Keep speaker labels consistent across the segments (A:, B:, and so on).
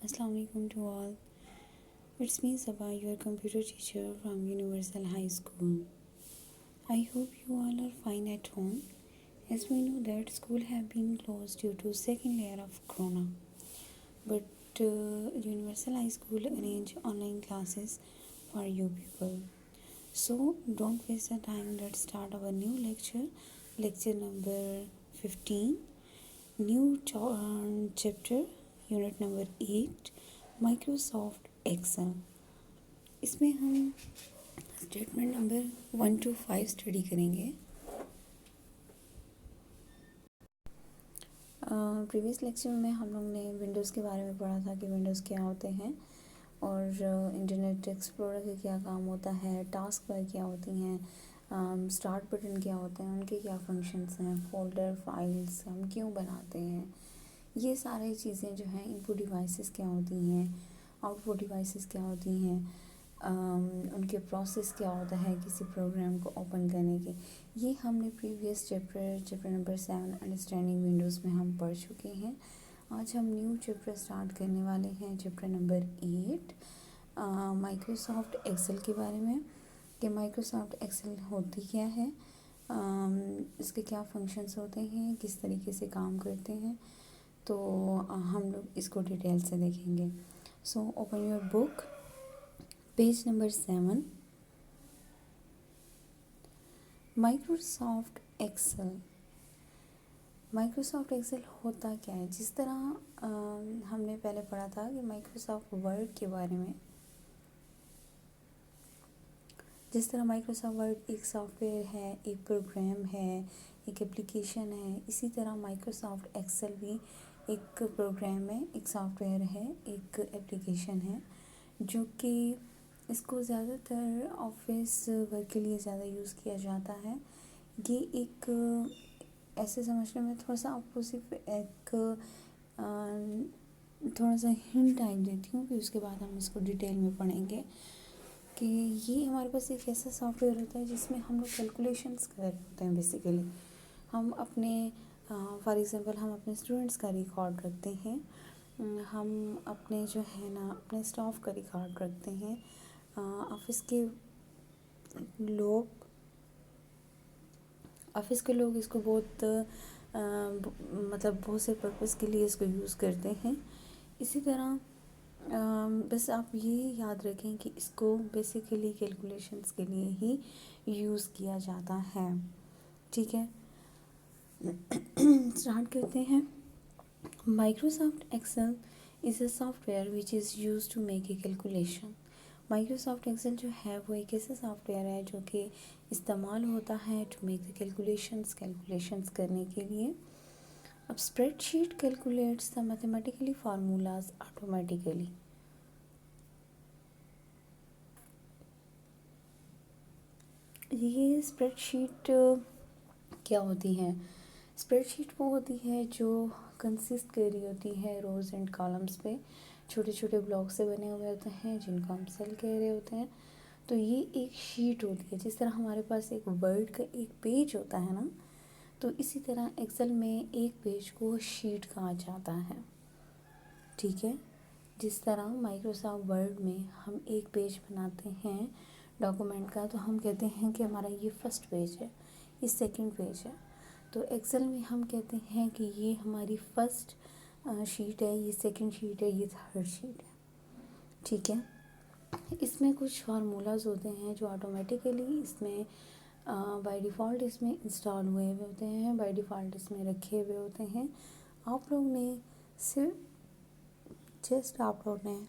A: Assalamu alaikum to all. It's me Sabah, your computer teacher from Universal High School. I hope you all are fine at home, as we know that school have been closed due to second layer of corona. But Universal High School arrange online classes for you people. So don't waste the time. Let's start our new lecture number 15. New chapter, unit number 8, Microsoft Excel. इसमें हम statement number 1 to 5 study करेंगे। Previous lecture में हम लोग ने Windows के बारे में पढ़ा था कि विंडोज़ क्या होते हैं और इंटरनेट एक्सप्लोरर का क्या काम होता है, टास्क बार क्या होती हैं, स्टार्ट बटन क्या होते हैं, उनके क्या फंक्शंस हैं, फोल्डर फाइल्स हम क्यों बनाते हैं, ये सारी चीज़ें जो हैं। इनपुट डिवाइसेस क्या होती हैं, आउटपुट डिवाइसेस क्या होती हैं, उनके प्रोसेस क्या होता है किसी प्रोग्राम को ओपन करने के, ये हमने previous chapter number 7 understanding Windows में हम पढ़ चुके हैं। आज हम न्यू चैप्टर स्टार्ट करने वाले हैं, चैप्टर नंबर 8 माइक्रोसॉफ्ट एक्सेल के बारे में कि माइक्रोसॉफ्ट एक्सेल होती क्या है, इसके क्या फंक्शंस होते हैं, किस तरीके से काम करते हैं। तो हम लोग इसको डिटेल से देखेंगे। So open your book, page number 7, Microsoft Excel. Microsoft Excel होता क्या है? जिस तरह हमने पहले पढ़ा था कि माइक्रोसॉफ्ट वर्ड के बारे में, जिस तरह माइक्रोसॉफ्ट वर्ड एक सॉफ्टवेयर है, एक प्रोग्राम है, एक एप्लीकेशन है, इसी तरह माइक्रोसॉफ्ट एक्सेल भी एक प्रोग्राम है, एक सॉफ्टवेयर है, एक एप्लीकेशन है, जो कि इसको ज़्यादातर ऑफिस वर्क के लिए ज़्यादा यूज़ किया जाता है। ये एक ऐसे समझने में थोड़ा सा आपको सिर्फ एक थोड़ा सा हिंट टाइप देती हूँ, फिर उसके बाद हम इसको डिटेल में पढ़ेंगे कि ये हमारे पास एक ऐसा सॉफ्टवेयर होता है जिसमें हम लोग कैलकुलेशंस कर रहे होते हैं। बेसिकली हम अपने फॉर एग्ज़ाम्पल हम अपने स्टूडेंट्स का रिकॉर्ड रखते हैं, हम अपने जो है ना अपने स्टाफ का रिकॉर्ड रखते हैं, ऑफिस के लोग इसको बहुत मतलब बहुत से पर्पस के लिए इसको यूज़ करते हैं। इसी तरह बस आप ये याद रखें कि इसको बेसिकली कैलकुलेशंस के लिए ही यूज़ किया जाता है। ठीक है, स्टार्ट करते हैं। Microsoft Excel is a software which is use to make a calculation. Microsoft Excel जो है वो एक ऐसा सॉफ्टवेयर है जो कि इस्तेमाल होता है टू मेक द कैलकुलेशंस करने के लिए। अब spreadsheet calculates the mathematically formulas automatically. ये स्प्रेडशीट क्या होती है? स्प्रेडशीट वो होती है जो कंसिस्ट कर रही होती है रोज़ एंड कॉलम्स पे, छोटे छोटे ब्लॉक से बने हुए होते हैं जिनको हम सेल कह रहे होते हैं। तो ये एक शीट होती है, जिस तरह हमारे पास एक वर्ड का एक पेज होता है ना, तो इसी तरह एक्सेल में एक पेज को शीट कहा जाता है। ठीक है, जिस तरह माइक्रोसॉफ्ट वर्ड में हम एक पेज बनाते हैं डॉक्यूमेंट का, तो हम कहते हैं कि हमारा ये फर्स्ट पेज है, ये सेकंड पेज है। तो एक्सेल में हम कहते हैं कि ये हमारी फर्स्ट शीट है, ये सेकंड शीट है, ये थर्ड शीट है। ठीक है, इसमें कुछ फार्मूलाज होते हैं जो ऑटोमेटिकली इसमें बाय डिफ़ॉल्ट इसमें इंस्टॉल हुए हुए होते हैं, बाय डिफ़ॉल्ट इसमें रखे हुए होते हैं। आप लोग ने सिर्फ आप लोग ने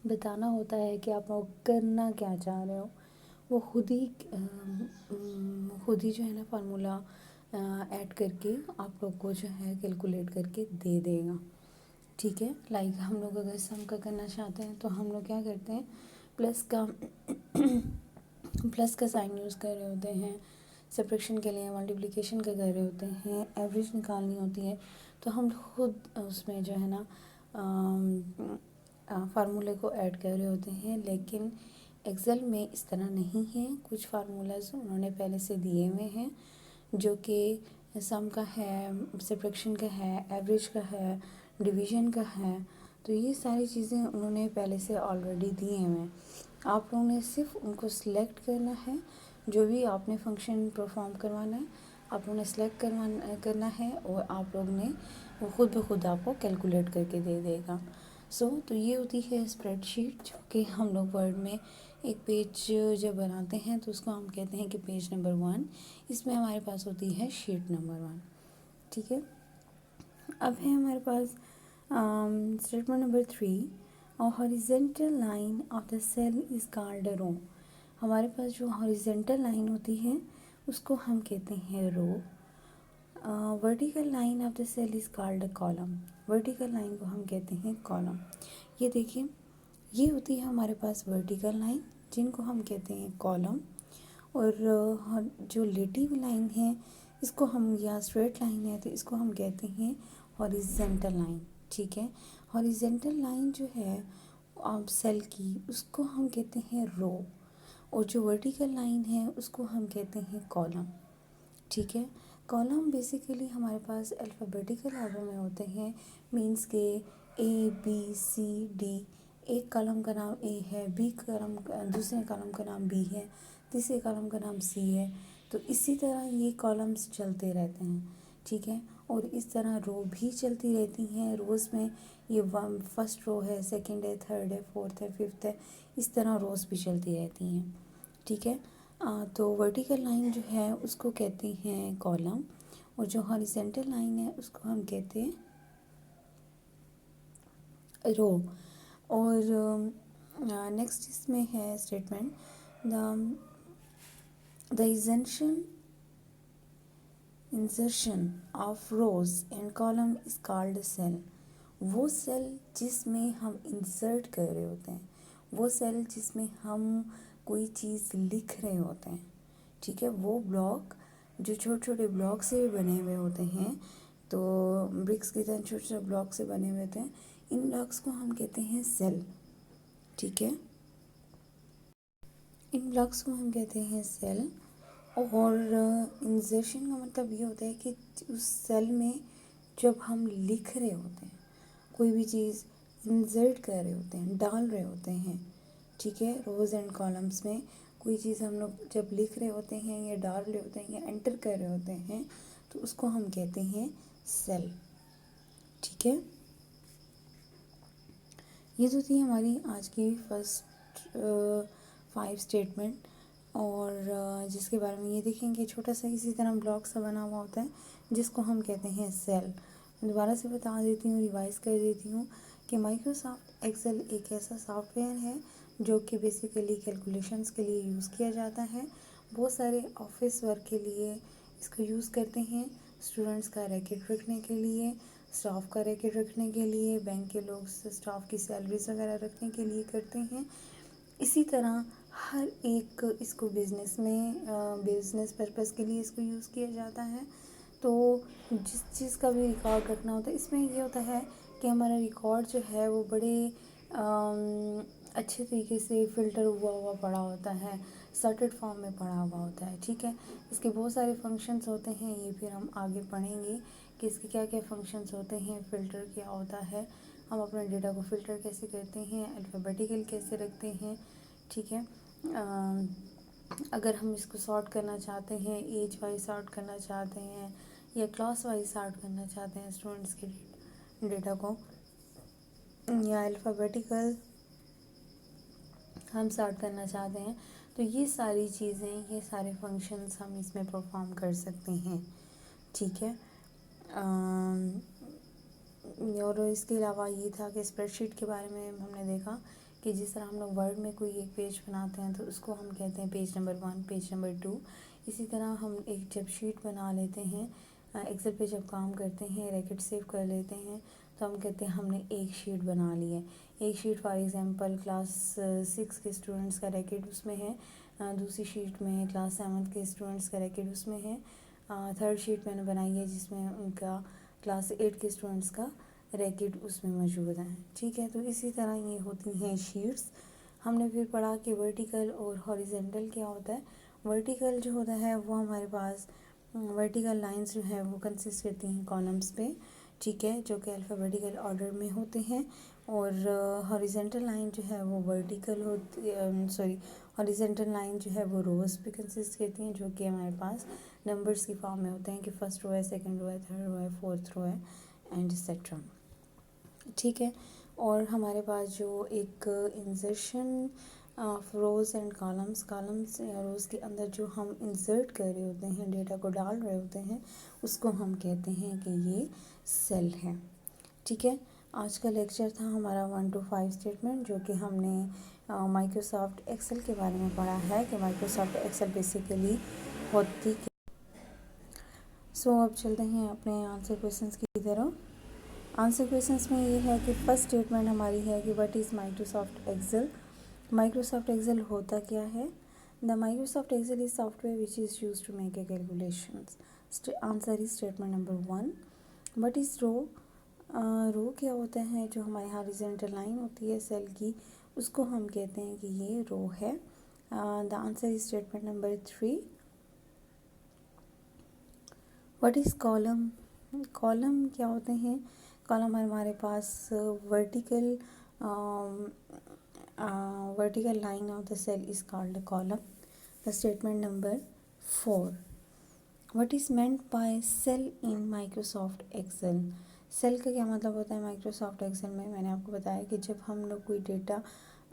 A: बताना होता है कि आप लोग करना क्या चाह रहे हो। वो खुद ही जो है ना फार्मूला ऐड करके आप लोग को जो है कैलकुलेट करके दे देगा। ठीक है, लाइक हम लोग अगर सम का करना चाहते हैं तो हम लोग क्या करते हैं, प्लस का साइन यूज़ कर रहे होते हैं, सब्ट्रैक्शन के लिए मल्टीप्लिकेशन का कर रहे होते हैं, एवरेज निकालनी होती है, तो हम खुद उसमें जो है ना फार्मूले को ऐड कर रहे होते हैं। लेकिन एक्सेल में इस तरह नहीं है, कुछ फार्मूलाज उन्होंने पहले से दिए हुए हैं जो कि सम का है, सब्ट्रैक्शन का है, एवरेज का है, डिवीज़न का है, तो ये सारी चीज़ें उन्होंने पहले से ऑलरेडी दी हैं। आप लोगों ने सिर्फ उनको सिलेक्ट करना है, जो भी आपने फंक्शन परफॉर्म करवाना है आप लोगों ने सिलेक्ट करना है और आप लोग ने वो खुद ब खुद आपको कैलकुलेट करके दे देगा। तो ये होती है स्प्रेडशीट, जो कि हम लोग वर्ड में एक पेज जब बनाते हैं तो उसको हम कहते हैं कि पेज नंबर 1। इसमें हमारे पास होती है शीट नंबर 1। ठीक है, अब है हमारे पास statement number 3। A horizontal line of the cell is called row. हमारे पास जो हॉरिजेंटल लाइन होती है उसको हम कहते हैं row. Vertical line of the cell is called a column. Vertical line को हम कहते हैं कॉलम। ये देखिए, ये होती है हमारे पास वर्टिकल लाइन, जिनको हम कहते हैं कॉलम। और जो लेटिव लाइन है इसको हम, या स्ट्रेट लाइन है तो इसको हम कहते हैं हॉरिजेंटल लाइन। ठीक है, हॉरिजेंटल लाइन जो है सेल की उसको हम कहते हैं रो, और जो वर्टिकल लाइन है उसको हम कहते हैं कॉलम। ठीक है, कॉलम बेसिकली हमारे पास अल्फ़ाबेटिकल ऑर्डर में होते हैं, मीन्स के ABCD। एक कॉलम का नाम A है, दूसरे कॉलम का नाम B है, तीसरे कॉलम का नाम C है। तो इसी तरह ये कॉलम्स चलते रहते हैं। ठीक है, और इस तरह रो भी चलती रहती हैं। रोज़ में ये फर्स्ट रो है, सेकंड है, थर्ड है, फोर्थ है, फिफ्थ है, इस तरह रोज़ भी चलती रहती हैं। ठीक है, तो वर्टिकल लाइन जो है उसको कहते हैं कॉलम, और जो हॉरिजेंटल लाइन है उसको हम कहते हैं रो। और नेक्स्ट इसमें है statement, the insertion of rows and column is called cell. वो सेल जिसमें हम इंसर्ट कर रहे होते हैं, वो सेल जिसमें हम कोई चीज़ लिख रहे होते हैं। ठीक है, वो ब्लॉक जो छोटे छोटे ब्लॉक से बने हुए होते हैं, तो ब्रिक्स की तरह छोटे छोटे ब्लॉक से बने हुए होते हैं, इन ब्लॉक्स को हम कहते हैं सेल। ठीक है, इन ब्लॉक्स को हम कहते हैं सेल। और इंसर्शन का मतलब ये होता है कि उस सेल में जब हम लिख रहे होते हैं, कोई भी चीज़ इंसर्ट कर रहे होते हैं, डाल रहे होते हैं। ठीक है, रोज़ एंड कॉलम्स में कोई चीज़ हम लोग जब लिख रहे होते हैं या डाल रहे होते हैं या एंटर कर रहे होते हैं, तो उसको हम कहते हैं सेल। ठीक है, ये तो थी हमारी आज की फर्स्ट 5 स्टेटमेंट। और जिसके बारे में ये देखेंगे, छोटा सा इसी तरह ब्लॉक सा बना हुआ होता है जिसको हम कहते हैं सेल। दोबारा से बता देती हूँ, रिवाइज़ कर देती हूँ कि माइक्रोसॉफ्ट एक्सेल एक ऐसा सॉफ्टवेयर है जो कि बेसिकली कैलकुलेशंस के लिए यूज़ किया जाता है। बहुत सारे ऑफिस वर्क के लिए इसको यूज़ करते हैं, स्टूडेंट्स का रिकॉर्ड रखने के लिए, स्टाफ का रिकॉर्ड रखने के लिए, बैंक के लोग स्टाफ की सैलरीज वगैरह रखने के लिए करते हैं। इसी तरह हर एक इसको बिज़नेस पर्पज़ के लिए इसको यूज़ किया जाता है। तो जिस चीज़ का भी रिकॉर्ड रखना होता है, इसमें ये होता है कि हमारा रिकॉर्ड जो है वो बड़े अच्छे तरीके से फ़िल्टर हुआ पड़ा होता है, सॉर्टेड फॉर्म में पड़ा हुआ होता है। ठीक है, इसके बहुत सारे फंक्शंस होते हैं, ये फिर हम आगे पढ़ेंगे कि इसके क्या क्या फंक्शंस होते हैं, फ़िल्टर क्या होता है, हम अपने डेटा को फ़िल्टर कैसे करते हैं, अल्फ़ाबेटिकल कैसे रखते हैं। ठीक है, अगर हम इसको सॉर्ट करना चाहते हैं, एज वाइज सॉर्ट करना चाहते हैं या क्लास वाइज सॉर्ट करना चाहते हैं स्टूडेंट्स के डेटा को, या अल्फ़ाबेटिकल हम सॉर्ट करना चाहते हैं, तो ये सारी चीज़ें, ये सारे फंक्शंस हम इसमें परफॉर्म कर सकते हैं। ठीक है, और इसके अलावा ये था कि स्प्रेडशीट के बारे में हमने देखा कि जिस तरह हम लोग वर्ड में कोई एक पेज बनाते हैं तो उसको हम कहते हैं पेज नंबर 1, पेज नंबर 2। इसी तरह हम एक जब शीट बना लेते हैं, एक्सेल पे जब काम करते हैं, रैकेट सेव कर लेते हैं, तो हम कहते हैं हमने एक शीट बना ली है। एक शीट फॉर एग्जांपल क्लास 6 के स्टूडेंट्स का रैकेट उसमें है, दूसरी शीट में क्लास 7 के स्टूडेंट्स का रैकेट उसमें है, थर्ड शीट मैंने बनाई है जिसमें उनका क्लास 8 के स्टूडेंट्स का रैकेट उसमें मौजूद है। ठीक है, तो इसी तरह ये होती हैं शीट्स। हमने फिर पढ़ा कि वर्टिकल और हॉरिजेंटल क्या होता है। वर्टिकल जो होता है वो हमारे पास वर्टिकल लाइंस जो है वो कंसिस्ट करती हैं कॉलम्स पे। ठीक है, जो कि अल्फ़ाबेटिकल ऑर्डर में होते हैं। और हॉरिजेंटल लाइन जो है वो वर्टिकल होती हॉरिजेंटल लाइन जो है वो रोज़ पे कंसिस्ट करती हैं, जो कि हमारे पास नंबर्स की फॉर्म में होते हैं कि फर्स्ट रो है, सेकंड रो है, थर्ड रो है, फोर्थ रो है एंड एक्सेट्रा। ठीक है, और हमारे पास जो एक insertion of rows and columns या रोज़ के अंदर जो हम इंसर्ट कर रहे होते हैं, डेटा को डाल रहे होते हैं, उसको हम कहते हैं कि ये सेल है। ठीक है, आज का लेक्चर था हमारा 1 to 5 स्टेटमेंट, जो कि हमने माइक्रोसॉफ्ट एक्सेल के बारे में पढ़ा है कि माइक्रोसॉफ्ट एक्सेल बेसिकली होती सो अब चलते हैं अपने आंसर क्वेश्चंस की तरफ। आंसर क्वेश्चंस में ये है कि फर्स्ट स्टेटमेंट हमारी है कि what is Microsoft Excel. Microsoft Excel होता क्या है? The Microsoft Excel is software which is use to make a calculations. Answer is statement number 1। What is row? Row क्या होता है? जो हमारी हॉरिजॉन्टल लाइन होती है सेल की, उसको हम कहते हैं कि ये रो है। The answer is statement number 3। What is column? Column क्या होते हैं? कॉलम हमारे पास vertical line of the cell is called a column. The statement number 4. What is meant by cell in Microsoft Excel? Cell का क्या मतलब होता है Microsoft Excel में? मैंने आपको बताया कि जब हम लोग कोई डेटा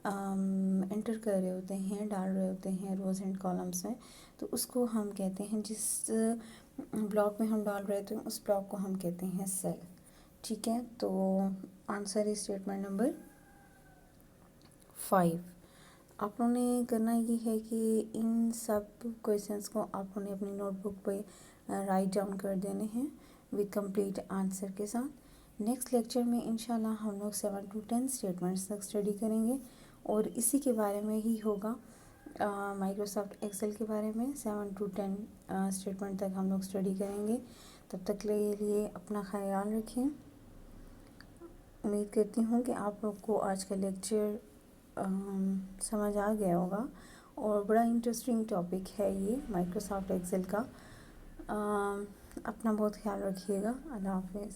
A: एंटर कर रहे होते हैं, डाल रहे होते हैं रोज़ एंड कॉलम्स में, तो उसको हम कहते हैं, जिस ब्लॉक में हम डाल रहे होते हैं उस ब्लॉक को हम कहते हैं सेल। ठीक है, तो आंसर इज स्टेटमेंट नंबर 5। आप लोगों ने करना ये है कि इन सब क्वेश्चंस को आप लोगों ने अपनी नोटबुक पे राइट डाउन कर देने हैं विद कंप्लीट आंसर के साथ। नेक्स्ट लेक्चर में इंशाल्लाह हम लोग 7 to 10 स्टेटमेंट्स तक स्टडी करेंगे और इसी के बारे में ही होगा, माइक्रोसॉफ्ट एक्सेल के बारे में 7 to 10 स्टेटमेंट तक हम लोग स्टडी करेंगे। तब तक के लिए अपना ख्याल रखें। उम्मीद करती हूँ कि आप लोग को आज का लेक्चर समझ आ गया होगा और बड़ा इंटरेस्टिंग टॉपिक है ये माइक्रोसॉफ्ट एक्सेल का। अपना बहुत ख्याल रखिएगा। अल्लाह हाफिज़।